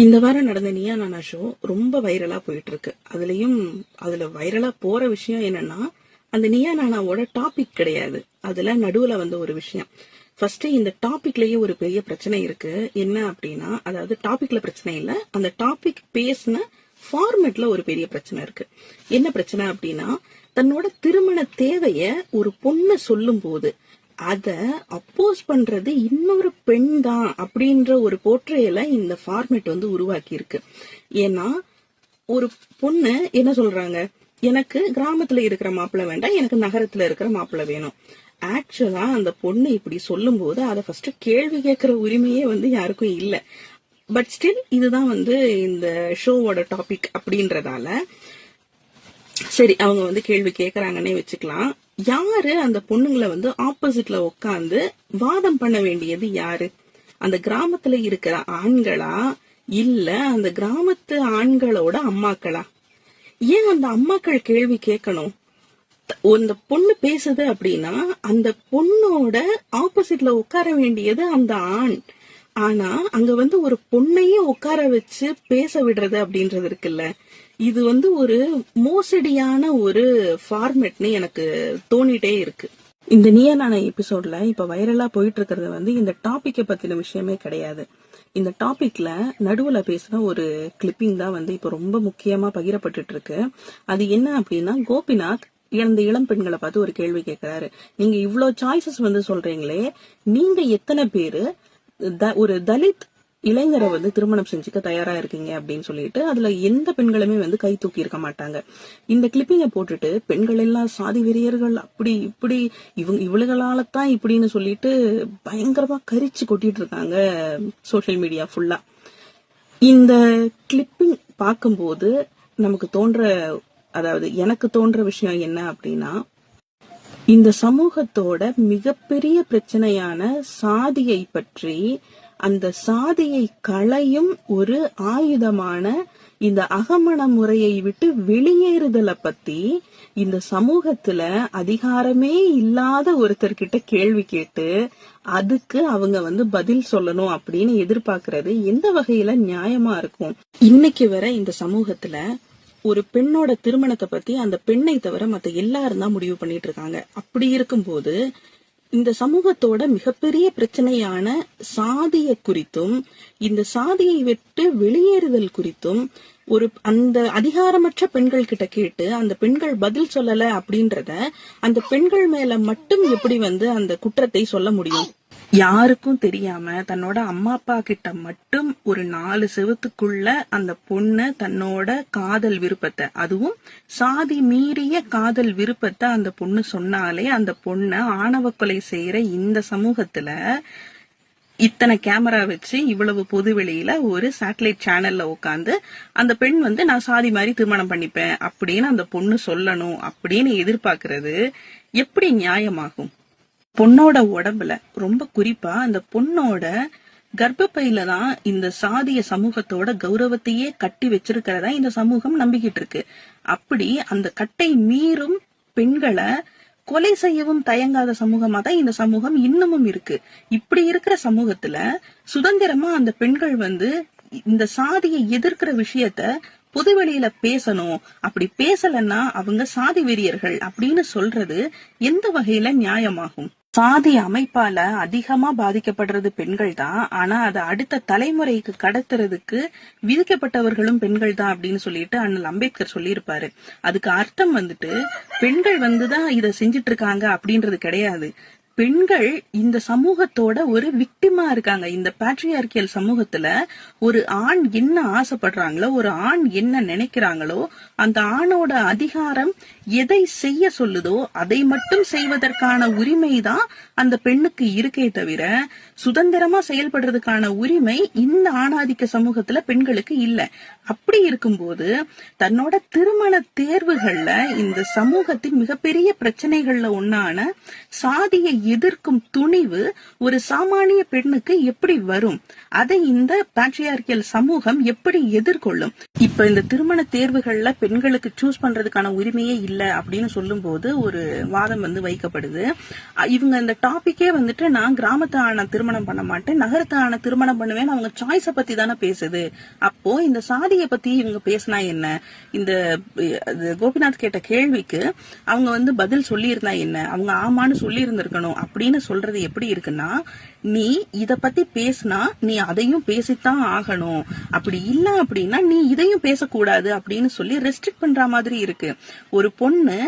இந்த வாரம் நடந்த நீயா நானா ஷோ ரொம்ப வைரலா போயிட்டு இருக்கு. அதுல வைரலா போற விஷயம் என்னன்னா, அந்த நீயா நானாவோட டாபிக் கிடையாது. அதுல நடுவுல வந்த ஒரு விஷயம். ஃபர்ஸ்ட் இந்த டாபிக்லயே ஒரு பெரிய பிரச்சனை இருக்கு. என்ன அப்படின்னா, அதாவது டாபிக்ல பிரச்சனை இல்ல, அந்த டாபிக் பேசின ஃபார்மேட்ல ஒரு பெரிய பிரச்சனை இருக்கு. என்ன பிரச்சனை அப்படின்னா, தன்னோட திருமண தேவைய ஒரு பொண்ணு சொல்லும் போது அத அப்போஸ் பண்றது இன்னொரு பெண் தான் அப்படின்ற ஒரு போற்றையில இந்த ஃபார்மேட் உருவாக்கி இருக்கு. ஏன்னா ஒரு பொண்ணு என்ன சொல்றாங்க, எனக்கு கிராமத்துல இருக்கிற மாப்பிள்ளை வேண்டாம், எனக்கு நகரத்துல இருக்கிற மாப்பிள்ளை வேணும். ஆக்சுவலா அந்த பொண்ணு இப்படி சொல்லும் போது அதை ஃபர்ஸ்ட் கேள்வி கேட்கிற உரிமையே யாருக்கும் இல்ல. பட் ஸ்டில் இதுதான் இந்த ஷோவோட டாபிக் அப்படின்றதால சரி அவங்க கேள்வி கேக்குறாங்கன்னே வச்சுக்கலாம். யாரு அந்த பொண்ணுங்களை ஆப்போசிட்ல உட்காந்து வாதம் பண்ண வேண்டியது யாரு? அந்த கிராமத்துல இருக்கிற ஆண்களா, இல்ல அந்த கிராமத்து ஆண்களோட அம்மாக்களா? ஏன் அந்த அம்மாக்கள் கேள்வி கேட்கணும்? அந்த பொண்ணு பேசுது அப்படின்னா அந்த பொண்ணோட ஆப்போசிட்ல உட்கார வேண்டியது அந்த ஆண். ஆனா அங்க ஒரு பொண்ணையும் உட்கார வச்சு பேச விடுறது அப்படின்றது இருக்குல்ல, இது ஒரு மோசடியான ஒரு ஃபார்மேட்னு எனக்கு தோணிட்டே இருக்கு. இந்த நீயா நானா எபிசோட்ல இப்ப வைரலா போயிட்டு இருக்கிறது இந்த டாபிக்க பத்தின விஷயமே கிடையாது. இந்த டாபிக்ல நடுவுல பேசின ஒரு கிளிப்பிங் தான் இப்ப ரொம்ப முக்கியமா பகிரப்பட்டு இருக்கு. அது என்ன அப்படின்னா, கோபிநாத் இந்த இளம் பெண்களை பார்த்து ஒரு கேள்வி கேட்கிறாரு. நீங்க இவ்வளவு சாய்ஸஸ் சொல்றீங்களே, நீங்க எத்தனை பேரு ஒரு தலித் இளைஞரை திருமணம் செஞ்சுக்க தயாரா இருக்கீங்க அப்படின்னு சொல்லிட்டு அதுல எந்த பெண்களுமே கை தூக்கி இருக்க மாட்டாங்க. இந்த கிளிப்பிங்க போட்டுட்டு பெண்கள் எல்லாம் சாதி வெறியர்கள், அப்படி இப்படி இவளுகளாலதான் இப்படின்னு சொல்லிட்டு பயங்கரமா கரிச்சு கொட்டிட்டு இருக்காங்க சோசியல் மீடியா ஃபுல்லா. இந்த கிளிப்பிங் பார்க்கும்போது எனக்கு தோன்ற விஷயம் என்ன அப்படின்னா, இந்த சமூகத்தோட மிகப்பெரிய பிரச்சனையான சாதியை பற்றி, அந்த சாதியை களையும் ஒரு ஆயுதமான இந்த அகமண முறையை விட்டு வெளியேறுதலை பத்தி இந்த சமூகத்துல அதிகாரமே இல்லாத ஒருத்தர்கிட்ட கேள்வி கேட்டு அதுக்கு அவங்க பதில் சொல்லணும் அப்படின்னு எதிர்பார்க்கறது எந்த வகையில நியாயமா இருக்கும்? இன்னைக்கு வர இந்த சமூகத்துல ஒரு பெண்ணோட திருமணத்தை பத்தி அந்த பெண்ணை தவிர மத்த எல்லாரும் தான் முடிவு பண்ணிட்டு இருக்காங்க. அப்படி இருக்கும்போது இந்த சமூகத்தோட மிகப்பெரிய பிரச்சனையான சாதிய குறித்தும் இந்த சாதியை விட்டு வெளியேறுதல் குறித்தும் அந்த அதிகாரமற்ற பெண்கள் கிட்ட கேட்டு அந்த பெண்கள் பதில் சொல்லல அப்படின்றத அந்த பெண்கள் மேல மட்டும் எப்படி அந்த குற்றத்தை சொல்ல முடியும்? யாருக்கும் தெரியாம தன்னோட அம்மா அப்பா கிட்ட மட்டும் ஒரு 4 செவத்துக்குள்ள அந்த பொண்ணு தன்னோட காதல் விருப்பத்தை, அதுவும் சாதி மீறிய காதல் விருப்பத்தை அந்த பொண்ணு சொன்னாலே அந்த பொண்ணை ஆணவ கொலை செய்யற இந்த சமூகத்துல இத்தனை கேமரா வச்சு இவ்வளவு பொது வெளியில ஒரு சேட்டலைட் சேனல்ல உட்காந்து அந்த பெண் நான் சாதி மாதிரி திருமணம் பண்ணிப்பேன் அப்படின்னு அந்த பொண்ணு சொல்லணும் அப்படின்னு எதிர்பார்க்கறது எப்படி நியாயமாகும்? பொண்ணோட உடம்புல, ரொம்ப குறிப்பா அந்த பொண்ணோட கர்ப்பப்பையில தான் இந்த சாதிய சமூகத்தோட கௌரவத்தையே கட்டி வச்சிருக்கிறதா இந்த சமூகம் நம்பிக்கிட்டு இருக்கு. அப்படி அந்த கட்டை மீறும் பெண்களை கொலை செய்யவும் தயங்காத சமூகமா தான் இந்த சமூகம் இன்னமும் இருக்கு. இப்படி இருக்கிற சமூகத்துல சுதந்திரமா அந்த பெண்கள் இந்த சாதியை எதிர்க்கிற விஷயத்த பொதுவெளியில பேசணும். அப்படி பேசலன்னா அவங்க சாதி வெறியர்கள் அப்படின்னு சொல்றது எந்த வகையில நியாயமாகும்? சாதி அமைப்பால அதிகமா பாதிக்கப்படுறது பெண்கள் தான். ஆனா அதை அடுத்த தலைமுறைக்கு கடத்துறதுக்கு விதிக்கப்பட்டவர்களும் பெண்கள் தான் அப்படின்னு சொல்லிட்டு அண்ணல் அம்பேத்கர் சொல்லியிருப்பாரு. அதுக்கு அர்த்தம் பெண்கள் தான் இதை செஞ்சிட்டு இருக்காங்க அப்படின்றது கிடையாது. பெண்கள் இந்த சமூகத்தோட ஒரு விக்டிமா இருக்காங்க. இந்த பேட்ரியார்கியல் சமூகத்துல ஒரு ஆண் என்ன ஆசைப்படுறாங்களோ, ஒரு ஆண் என்ன நினைக்கிறாங்களோ, அந்த ஆணோட அதிகாரம் எதை செய்ய சொல்லுதோ அதை மட்டும் செய்வதற்கான உரிமை தான் அந்த பெண்ணுக்கு இருக்கே தவிர சுதந்திரமா செயல்படுறதுக்கான உரிமை இந்த ஆணாதிக்க சமூகத்துல பெண்களுக்கு இல்ல. அப்படி இருக்கும்போது தன்னோட திருமண தேர்வுகள்ல இந்த சமூகத்தின் மிகப்பெரிய பிரச்சனைகள்ல ஒன்னான சாதியை எதிர்க்கும் துணிவு ஒரு சாமானிய பெண்ணுக்கு எப்படி வரும்? அதை இந்த பேட்ரியார்கியல் சமூகம் எப்படி எதிர்கொள்ளும்? இப்ப இந்த திருமண தேர்வுகள்ல பெண்களுக்கு சூஸ் பண்றதுக்கான உரிமையே இல்ல அப்படின்னு சொல்லும் போது ஒரு வாதம் வைக்கப்படுது. இவங்க இந்த டாபிக்கே நான் கிராமத்து ஆன திருமணம் பண்ண மாட்டேன், நகரத்து ஆன திருமணம் பண்ணுவேன், அவங்க சாய்ஸ பத்தி தானே பேசுது. அப்போ இந்த சாதியை பத்தி இவங்க பேசினா என்ன? இந்த கோபிநாத் கேட்ட கேள்விக்கு அவங்க பதில் சொல்லி இருந்தா என்ன? அவங்க ஆமான்னு சொல்லி இருந்திருக்கணும். அப்படின்னு சொல்றது எப்படி இருக்குன்னா, நீ இத பத்தி பேசினா நீ அதையும் பேசித்தான் ஆகணும், அப்படி இல்ல அப்படின்னா நீ இதையும் பேசக்கூடாது அப்படின்னு சொல்லி ரெஸ்ட்ரிக்ட் பண்ற மாதிரி இருக்கு. ஒரு பொண்ணு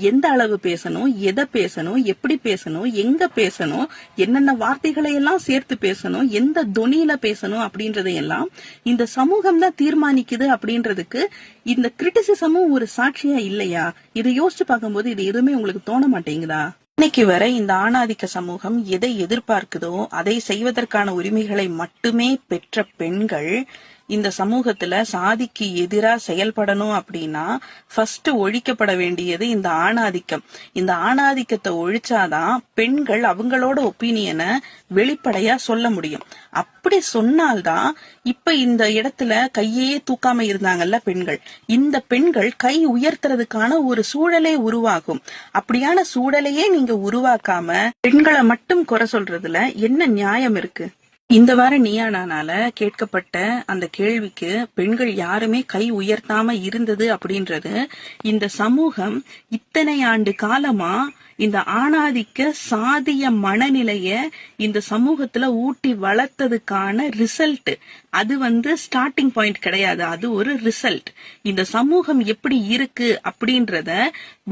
எந்த அளவு பேசணும், எதை பேசணும், எப்படி பேசணும், எங்க பேசணும், என்னென்ன வார்த்தைகளை எல்லாம் சேர்த்து பேசணும், எந்த தொனியில பேசணும் அப்படின்றதையெல்லாம் இந்த சமூகம் தான் தீர்மானிக்குது அப்படின்றதுக்கு இந்த கிரிட்டிசிசமும் ஒரு சாட்சியா இல்லையா? இதை யோசிச்சு பார்க்கும்போது இது எதுவுமே உங்களுக்கு தோண மாட்டேங்குதா? இன்னைக்கு வரை இந்த ஆணாதிக்க சமூகம் எதை எதிர்பார்க்குதோ அதை செய்வதற்கான உரிமைகளை மட்டுமே பெற்ற பெண்கள் இந்த சமூகத்துல சாதிக்கு எதிரா செயல்படணும் அப்படின்னா ஃபர்ஸ்ட் ஒழிக்கப்பட வேண்டியது இந்த ஆணாதிக்கம். இந்த ஆணாதிக்கத்தை ஒழிச்சாதான் பெண்கள் அவங்களோட ஒப்பீனியனை வெளிப்படையா சொல்ல முடியும். அப்படி சொன்னால்தான் இப்ப இந்த இடத்துல கையே தூக்காம இருந்தாங்கல்ல பெண்கள், இந்த பெண்கள் கை உயர்த்துறதுக்கான ஒரு சூழலே உருவாகும். அப்படியான சூழலையே நீங்க உருவாக்காம பெண்களை மட்டும் குறை சொல்றதுல என்ன நியாயம் இருக்கு? இந்த வார நீயா நானால கேட்கப்பட்ட அந்த கேள்விக்கு பெண்கள் யாருமே கை உயர்த்தாம இருந்தது அப்படின்றது இந்த சமூகம் இத்தனை ஆண்டு காலமா இந்த ஆணாதிக்க சாதிய மனநிலைய இந்த சமூகத்துல ஊட்டி வளர்த்ததுக்கான ரிசல்ட். அது ஸ்டார்டிங் பாயிண்ட் கிடையாது, அது ஒரு ரிசல்ட். இந்த சமூகம் எப்படி இருக்கு அப்படின்றத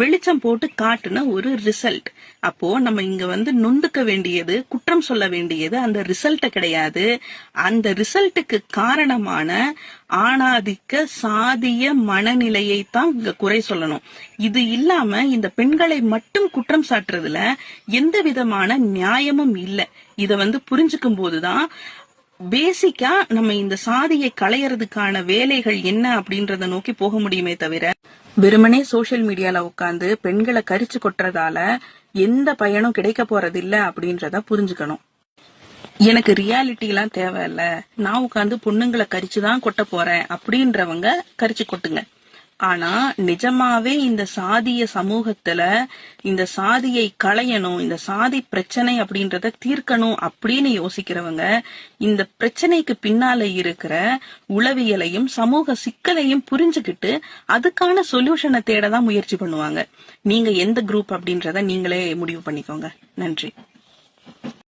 வெளிச்சம் போட்டு காட்டுன ஒரு ரிசல்ட். அப்போ நம்ம இங்க நொந்துக்க வேண்டியது, குற்றம் சொல்ல வேண்டியது அந்த ரிசல்ட்ட கிடையாது, அந்த ரிசல்ட்டுக்கு காரணமான ஆணாதிக்க சாதிய மனநிலையை தான் இங்க குறை சொல்லணும். இது இல்லாம இந்த பெண்களை மட்டும் குற்றம் சாட்டுறதுல எந்த விதமான நியாயமும் இல்ல. இத புரிஞ்சுக்கும் போதுதான் பேசிக்கா நம்ம இந்த சாதியை களையறதுக்கான வேலைகள் என்ன அப்படின்றத நோக்கி போக முடியுமே தவிர வெறுமனே சோசியல் மீடியால உட்கார்ந்து பெண்களை கரிச்சு கொட்டுறதால எந்த பயனும் கிடைக்க போறது இல்ல அப்படின்றத புரிஞ்சுக்கணும். எனக்கு ரியாலிட்டி எல்லாம் தேவையில்ல, நான் உட்கார்ந்து பொண்ணுங்களை கரிச்சுதான் கொட்ட போறேன் அப்படின்றவங்க கரிச்சு கொட்டுங்க. ஆனா நிஜமாவே இந்த சாதிய சமூகத்துல இந்த சாதியை களையணும், இந்த சாதி பிரச்சனை அப்படின்றத தீர்க்கணும் அப்படின்னு யோசிக்கிறவங்க இந்த பிரச்சனைக்கு பின்னால இருக்கிற உளவியலையும் சமூக சிக்கலையும் புரிஞ்சுக்கிட்டு அதுக்கான சொல்யூஷனை தேடதான் முயற்சி பண்ணுவாங்க. நீங்க எந்த குரூப் அப்படின்றத நீங்களே முடிவு பண்ணிக்கோங்க. நன்றி.